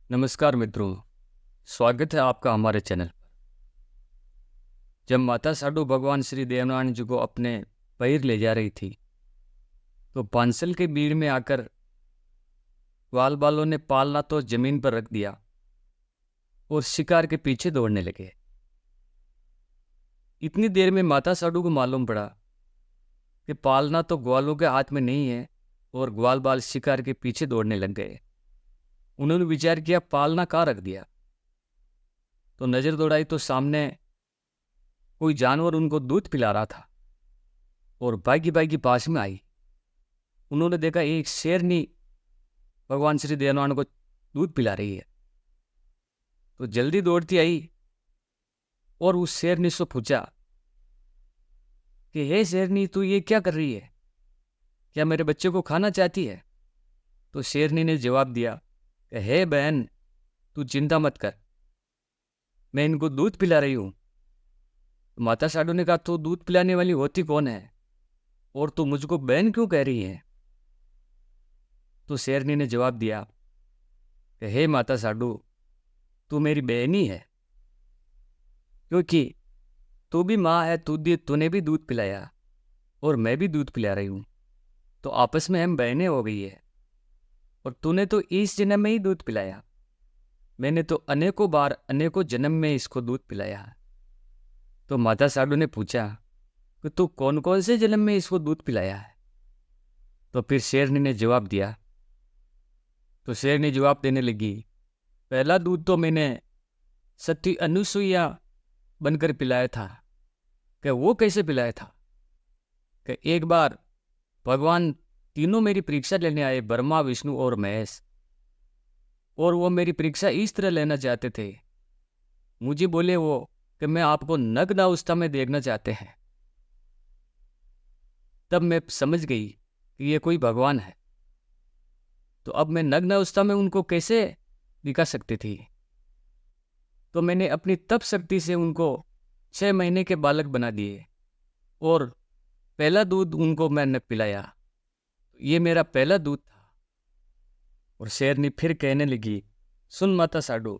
नमस्कार मित्रों, स्वागत है आपका हमारे चैनल पर। जब माता साडू भगवान श्री देवनारायण जी को अपने पैर ले जा रही थी, तो पांसल के भीड़ में आकर ग्वाल बालों ने पालना तो जमीन पर रख दिया और शिकार के पीछे दौड़ने लगे। इतनी देर में माता साडू को मालूम पड़ा कि पालना तो ग्वालों के हाथ में नहीं है और ग्वाल बाल शिकार के पीछे दौड़ने लग गए। उन्होंने विचार किया, पालना कहाँ रख दिया। तो नजर दौड़ाई तो सामने कोई जानवर उनको दूध पिला रहा था और भागी भागी पास में आई। उन्होंने देखा एक शेरनी भगवान श्री देवनारायण को दूध पिला रही है, तो जल्दी दौड़ती आई और उस शेरनी से पूछा कि हे शेरनी, तू ये क्या कर रही है? क्या मेरे बच्चे को खाना चाहती है? तो शेरनी ने जवाब दिया कि हे बहन, तू चिंता मत कर, मैं इनको दूध पिला रही हूँ। तो माता साडू ने कहा, तो दूध पिलाने वाली होती कौन है और तू मुझको बहन क्यों कह रही है? तो शेरनी ने जवाब दिया कि हे माता साडू, तू मेरी बहन ही है, क्योंकि तू भी माँ है, तूने भी दूध पिलाया और मैं भी दूध पिला रही हूँ, तो आपस में हम बहनें हो गई है। और तूने तो इस जन्म में ही दूध पिलाया, मैंने तो अनेकों बार अनेकों जन्म में इसको दूध पिलाया। तो माता साडू ने पूछा कि तू कौन कौन से जन्म में इसको दूध पिलाया है? तो फिर शेरनी ने जवाब दिया। तो शेरनी जवाब देने लगी, पहला दूध तो मैंने सती अनुसुईया बनकर पिलाया था। कि वो कैसे पिलाया था? कि एक बार भगवान तीनों मेरी परीक्षा लेने आए, ब्रह्मा विष्णु और महेश, और वो मेरी परीक्षा इस तरह लेना चाहते थे। मुझे बोले वो कि मैं आपको नग्न अवस्था में देखना चाहते हैं। तब मैं समझ गई कि ये कोई भगवान है। तो अब मैं नग्न अवस्था में उनको कैसे दिखा सकती थी? तो मैंने अपनी तप शक्ति से उनको 6 महीने के बालक बना दिए और पहला दूध उनको मैंने पिलाया। ये मेरा पहला दूध था। और शेरनी फिर कहने लगी, सुन माता साडू,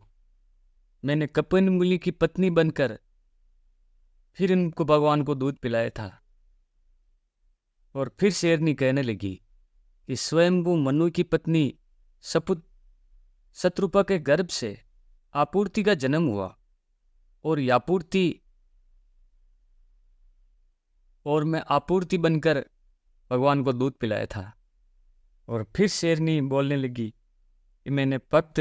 मैंने कपिल मुनि की पत्नी बनकर फिर इनको भगवान को दूध पिलाया था। और फिर शेरनी कहने लगी कि स्वयंभू मनु की पत्नी सपुत शत्रुपा के गर्भ से आपूर्ति का जन्म हुआ और यापूर्ति और मैं आपूर्ति बनकर भगवान को दूध पिलाया था। और फिर शेरनी बोलने लगी कि मैंने भक्त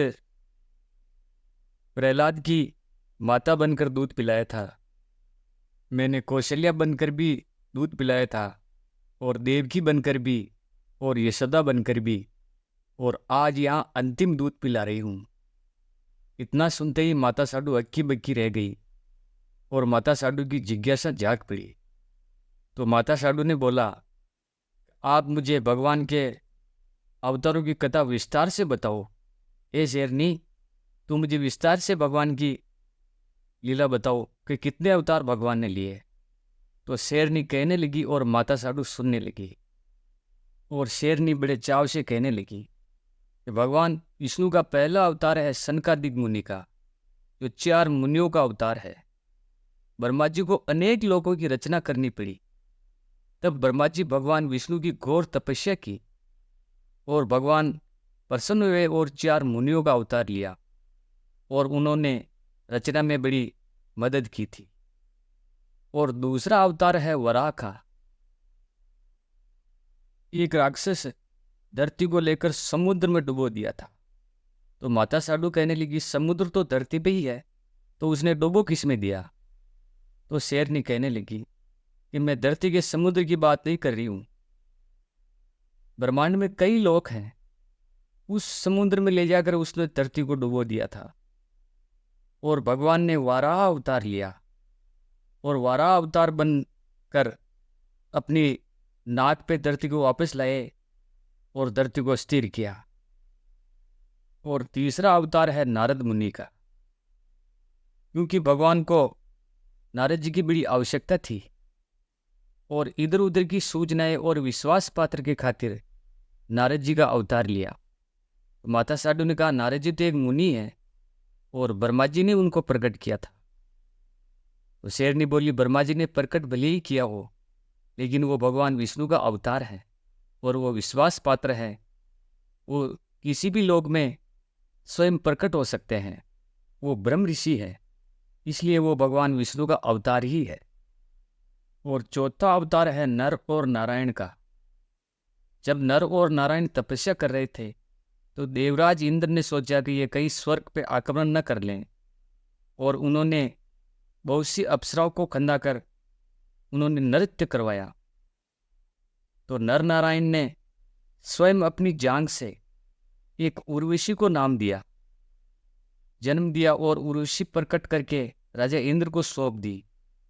प्रहलाद की माता बनकर दूध पिलाया था, मैंने कौशल्या बनकर भी दूध पिलाया था, और देवकी बनकर भी, और यशोदा बनकर भी, और आज यहाँ अंतिम दूध पिला रही हूँ। इतना सुनते ही माता साडू हक्की बक्की रह गई और माता साडू की जिज्ञासा जाग पड़ी। तो माता साडू ने बोला, आप मुझे भगवान के अवतारों की कथा विस्तार से बताओ। ए शेरनी, तू मुझे विस्तार से भगवान की लीला बताओ कि कितने अवतार भगवान ने लिए। तो शेरनी कहने लगी और माता साडू सुनने लगी। और शेरनी बड़े चाव से कहने लगी कि भगवान विष्णु का पहला अवतार है सनकादिक मुनि का, जो 4 मुनियों का अवतार है। ब्रह्मा जी को अनेक लोगों की रचना करनी पड़ी, तब ब्रह्मा जी भगवान विष्णु की घोर तपस्या की और भगवान प्रसन्न हुए और 4 मुनियों का अवतार लिया और उन्होंने रचना में बड़ी मदद की थी। और दूसरा अवतार है वराह का। एक राक्षस धरती को लेकर समुद्र में डुबो दिया था। तो माता साडू कहने लगी, समुद्र तो धरती पे ही है, तो उसने डुबो किस में दिया? तो शेरनी कहने लगी कि मैं धरती के समुद्र की बात नहीं कर रही हूं, ब्रह्मांड में कई लोक हैं, उस समुद्र में ले जाकर उसने धरती को डुबो दिया था। और भगवान ने वाराह अवतार लिया और वाराह अवतार बनकर अपनी नाक पे धरती को वापस लाए और धरती को स्थिर किया। और तीसरा अवतार है नारद मुनि का, क्योंकि भगवान को नारद जी की बड़ी आवश्यकता थी और इधर उधर की सूचनाएं और विश्वास पात्र के खातिर नारद जी का अवतार लिया। तो माता साधु ने कहा, नारद जी तो एक मुनि है और ब्रह्मा जी ने उनको प्रकट किया था। तो शेरनी बोली, ब्रह्मा जी ने प्रकट भले ही किया हो, लेकिन वो भगवान विष्णु का अवतार है और वो विश्वास पात्र है। वो किसी भी लोक में स्वयं प्रकट हो सकते हैं। वो ब्रह्म ऋषि है, इसलिए वो भगवान विष्णु का अवतार ही है। और चौथा अवतार है नर और नारायण का। जब नर और नारायण तपस्या कर रहे थे तो देवराज इंद्र ने सोचा कि ये कहीं स्वर्ग पे आक्रमण न कर लें, और उन्होंने बहुत सी अप्सराओं को खंदा कर उन्होंने नृत्य करवाया। तो नर नारायण ने स्वयं अपनी जांग से एक उर्वशी को नाम दिया, जन्म दिया, और उर्वशी प्रकट करके राजा इंद्र को सौंप दी।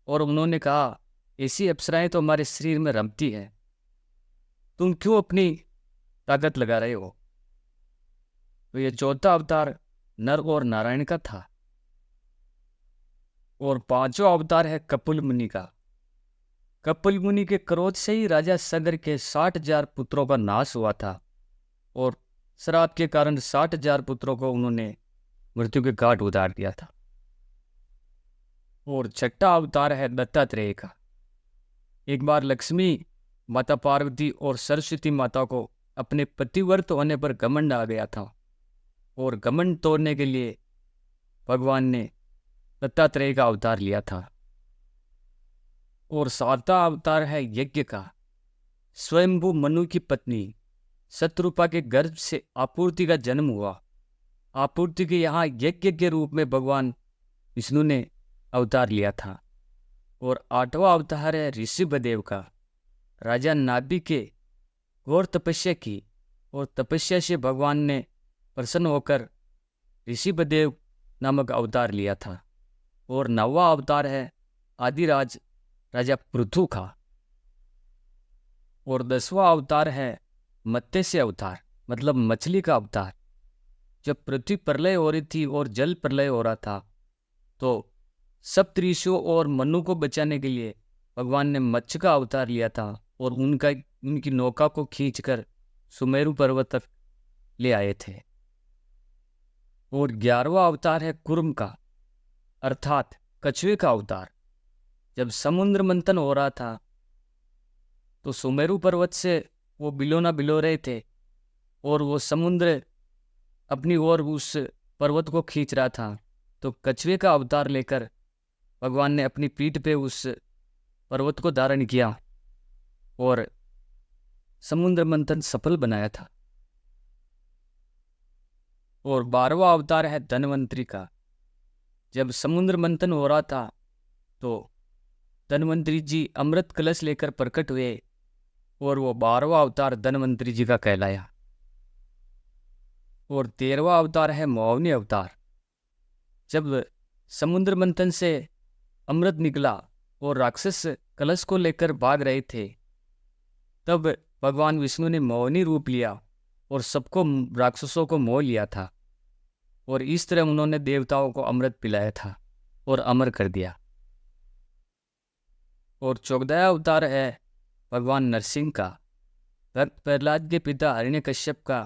और उन्होंने कहा, ऐसी अप्सराएं तो हमारे शरीर में रमती है, तुम क्यों अपनी ताकत लगा रहे हो। तो ये चौथा अवतार नर और नारायण का था। और पांचवा अवतार है कपिल मुनि का। कपिल मुनि के क्रोध से ही राजा सगर के 60,000 पुत्रों का नाश हुआ था, और श्राप के कारण 60,000 पुत्रों को उन्होंने मृत्यु के घाट उतार दिया था। और छठा अवतार है दत्तात्रेय का। एक बार लक्ष्मी माता पार्वती और सरस्वती माता को अपने पतिव्रत होने पर घमंड आ गया था, और घमंड तोड़ने के लिए भगवान ने दत्तात्रेय का अवतार लिया था। और सातवां अवतार है यज्ञ का। स्वयंभू मनु की पत्नी शत्रुपा के गर्भ से आपूर्ति का जन्म हुआ। आपूर्ति के यहाँ यज्ञ के रूप में भगवान विष्णु ने अवतार लिया था। और आठवां अवतार है ऋषभदेव का। राजा नाभि के घोर तपस्या की, और तपस्या से भगवान ने प्रसन्न होकर ऋषभदेव नामक अवतार लिया था। और 9वां अवतार है आदिराज राजा पृथु का। और 10वां अवतार है मत्स्य अवतार, मतलब मछली का अवतार। जब पृथ्वी प्रलय हो रही थी और जल प्रलय हो रहा था, तो सप्तऋषियों और मनु को बचाने के लिए भगवान ने मत्स्य का अवतार लिया था, और उनकी नौका को खींचकर सुमेरु पर्वत तक ले आए थे। और 11वां अवतार है कुर्म का, अर्थात कछुए का अवतार। जब समुद्र मंथन हो रहा था तो सुमेरु पर्वत से वो बिलोना बिलो रहे थे, और वो समुद्र अपनी ओर उस पर्वत को खींच रहा था। तो कछुए का अवतार लेकर भगवान ने अपनी पीठ पे उस पर्वत को धारण किया और समुद्र मंथन सफल बनाया था। और 12वां अवतार है धन्वंतरी का। जब समुद्र मंथन हो रहा था तो धन्वंतरी जी अमृत कलश लेकर प्रकट हुए, और वो 12वां अवतार धन्वंतरी जी का कहलाया। और 13वां अवतार है मोहिनी अवतार। जब समुद्र मंथन से अमृत निकला और राक्षस कलश को लेकर भाग रहे थे, तब भगवान विष्णु ने मोहिनी रूप लिया और सबको, राक्षसों को मोह लिया था, और इस तरह उन्होंने देवताओं को अमृत पिलाया था और अमर कर दिया। और 14वां अवतार है भगवान नरसिंह का। भक्त प्रहलाद के पिता हिरण्यकश्यप का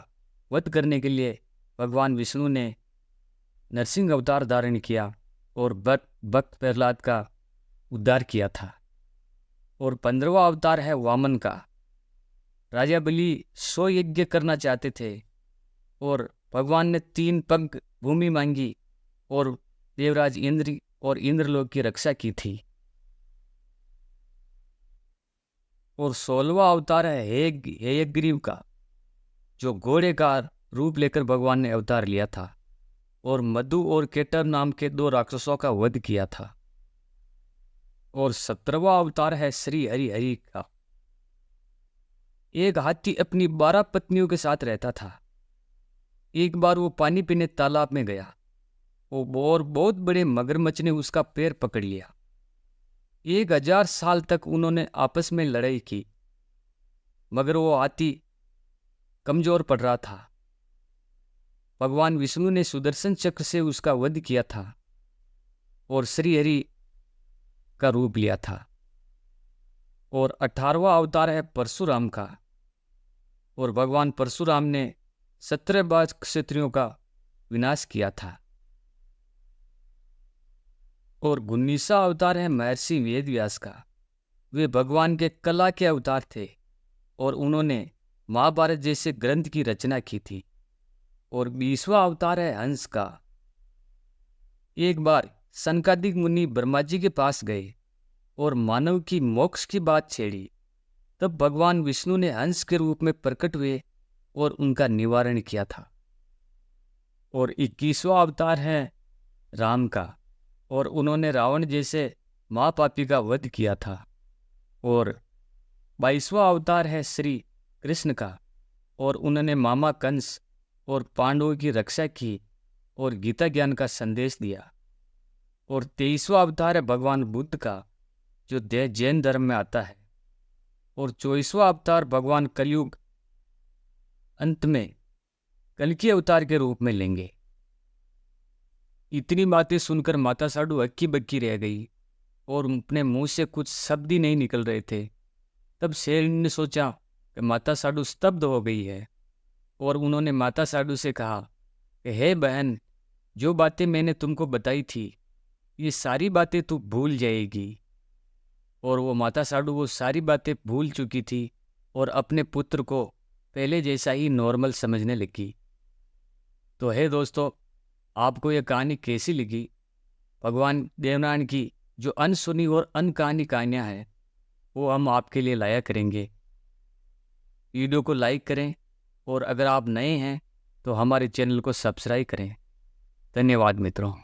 वध करने के लिए भगवान विष्णु ने नरसिंह अवतार धारण किया और भक्त प्रहलाद का उद्धार किया था। और 15वां अवतार है वामन का। राजा बलि 100 यज्ञ करना चाहते थे, और भगवान ने 3 पग भूमि मांगी और देवराज इंद्र और इंद्रलोक की रक्षा की थी। और 16वां अवतार है हेयग्रीव का, जो घोड़े का रूप लेकर भगवान ने अवतार लिया था और मधु और केटर नाम के 2 राक्षसों का वध किया था। और 17वां अवतार है श्री हरि का। एक हाथी अपनी 12 पत्नियों के साथ रहता था। एक बार वो पानी पीने तालाब में गया, और बहुत बड़े मगरमच्छ ने उसका पैर पकड़ लिया। 1000 साल तक उन्होंने आपस में लड़ाई की, मगर वो हाथी कमजोर पड़ रहा था। भगवान विष्णु ने सुदर्शन चक्र से उसका वध किया था और श्री हरि का रूप लिया था। और 18वां अवतार है परशुराम का। और भगवान परशुराम ने 17 बार क्षत्रियों का विनाश किया था। और 19वां अवतार है महर्षि वेदव्यास का। वे भगवान के कला के अवतार थे और उन्होंने महाभारत जैसे ग्रंथ की रचना की थी। और 20वां अवतार है हंस का। एक बार सनकादिक मुनि ब्रह्मा जी के पास गए और मानव की मोक्ष की बात छेड़ी। तब भगवान विष्णु ने हंस के रूप में प्रकट हुए और उनका निवारण किया था। और 21वां अवतार है राम का और उन्होंने रावण जैसे महापापी का वध किया था। और 22वां अवतार है श्री कृष्ण का और उन्होंने मामा कंस और पांडवों की रक्षा की और गीता ज्ञान का संदेश दिया। और 23वां अवतार है भगवान बुद्ध का जो जैन धर्म में आता है। और 24वां अवतार भगवान कलयुग अंत में कल्कि अवतार के रूप में लेंगे। इतनी बातें सुनकर माता साडू हक्की बक्की रह गई और अपने मुंह से कुछ शब्द ही नहीं निकल रहे थे। तब शेरनी ने सोचा कि माता साडू स्तब्ध हो गई है और उन्होंने माता साडू से कहा कि हे बहन, जो बातें मैंने तुमको बताई थी ये सारी बातें तू भूल जाएगी। और वो माता साडू वो सारी बातें भूल चुकी थी और अपने पुत्र को पहले जैसा ही नॉर्मल समझने लगी। तो है दोस्तों, आपको ये कहानी कैसी लगी? भगवान देवनारायण की जो अनसुनी और अनकहानी कहानियाँ हैं वो हम आपके लिए लाया करेंगे। वीडियो को लाइक करें और अगर आप नए हैं तो हमारे चैनल को सब्सक्राइब करें। धन्यवाद मित्रों।